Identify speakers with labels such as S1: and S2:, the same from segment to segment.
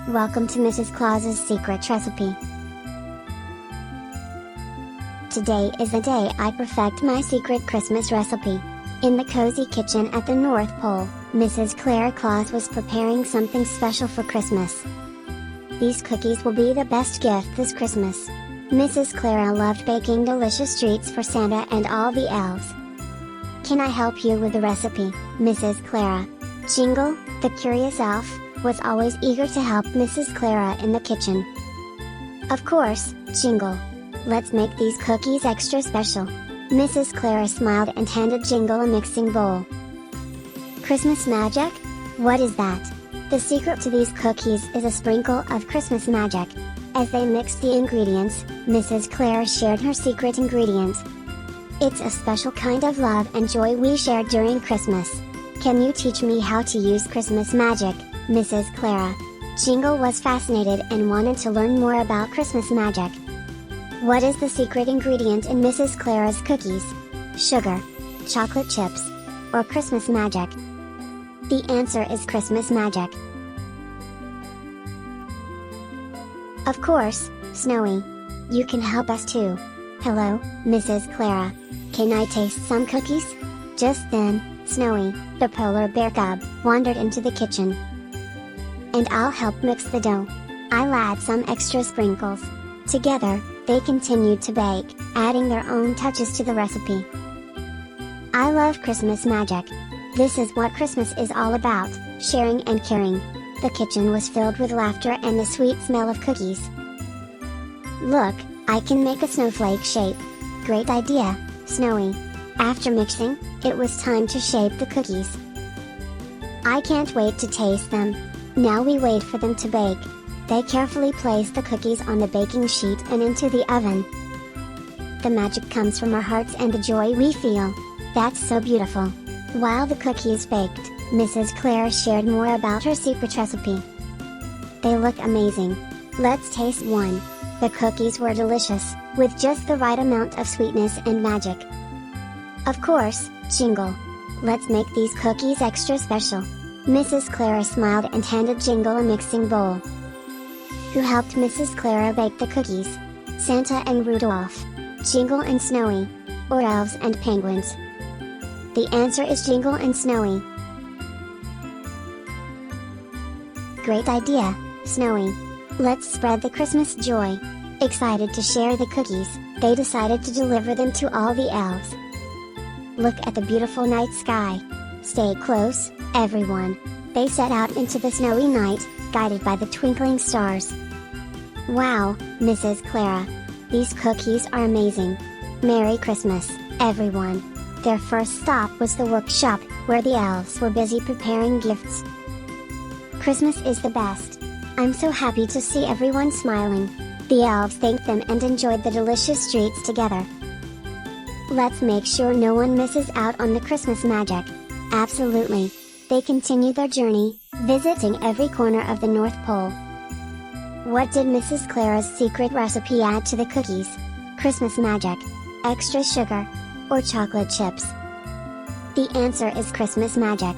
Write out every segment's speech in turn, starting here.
S1: Welcome to Mrs. Claus's Secret Recipe. Today is the day I perfect my secret Christmas recipe. In the cozy kitchen at the North Pole, Mrs. Claus was preparing something special for Christmas. These cookies will be the best gift this Christmas. Mrs. Clara loved baking delicious treats for Santa and all the elves. Can I help you with the recipe, Mrs. Clara? Jingle, the curious elf, was always eager to help Mrs. Clara in the kitchen. Of course, Jingle. Let's make these cookies extra special. Mrs. Clara smiled and handed Jingle a mixing bowl. Christmas magic? What is that? The secret to these cookies is a sprinkle of Christmas magic. As they mixed the ingredients, Mrs. Clara shared her secret ingredient. It's a special kind of love and joy we share during Christmas. Can you teach me how to use Christmas magic, Mrs. Clara? Jingle was fascinated and wanted to learn more about Christmas magic. What is the secret ingredient in Mrs. Clara's cookies? Sugar, chocolate chips, or Christmas magic? The answer is Christmas magic. Of course, Snowy. You can help us too. Hello, Mrs. Clara. Can I taste some cookies? Just then, Snowy, the polar bear cub, wandered into the kitchen. And I'll help mix the dough. I'll add some extra sprinkles. Together, they continued to bake, adding their own touches to the recipe. I love Christmas magic. This is what Christmas is all about, sharing and caring. The kitchen was filled with laughter and the sweet smell of cookies. Look, I can make a snowflake shape. Great idea, Snowy. After mixing, it was time to shape the cookies. I can't wait to taste them. Now we wait for them to bake. They carefully place the cookies on the baking sheet and into the oven. The magic comes from our hearts and the joy we feel. That's so beautiful. While the cookies baked, Mrs. Clara shared more about her secret recipe. They look amazing. Let's taste one. The cookies were delicious, with just the right amount of sweetness and magic. Of course, Jingle. Let's make these cookies extra special. Mrs. Clara smiled and handed Jingle a mixing bowl. Who helped Mrs. Clara bake the cookies? Santa and Rudolph, Jingle and Snowy, or elves and penguins? The answer is Jingle and Snowy. Great idea, Snowy. Let's spread the Christmas joy. Excited to share the cookies, they decided to deliver them to all the elves. Look at the beautiful night sky. Stay close, everyone. They set out into the snowy night, guided by the twinkling stars. Wow, Mrs. Clara. These cookies are amazing. Merry Christmas, everyone. Their first stop was the workshop, where the elves were busy preparing gifts. Christmas is the best. I'm so happy to see everyone smiling. The elves thanked them and enjoyed the delicious treats together. Let's make sure no one misses out on the Christmas magic. Absolutely. They continue their journey, visiting every corner of the North Pole. What did Mrs. Clara's secret recipe add to the cookies? Christmas magic, extra sugar, or chocolate chips? The answer is Christmas magic.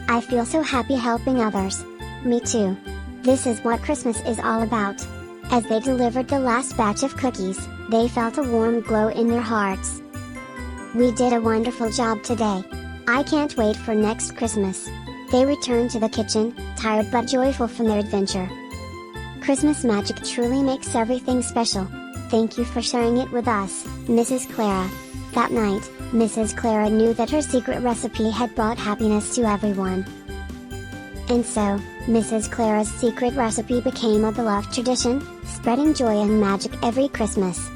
S1: I feel so happy helping others. Me too. This is what Christmas is all about. As they delivered the last batch of cookies, they felt a warm glow in their hearts. We did a wonderful job today. I can't wait for next Christmas. They returned to the kitchen, tired but joyful from their adventure. Christmas magic truly makes everything special. Thank you for sharing it with us, Mrs. Clara. That night, Mrs. Clara knew that her secret recipe had brought happiness to everyone. And so, Mrs. Clara's secret recipe became a beloved tradition, spreading joy and magic every Christmas.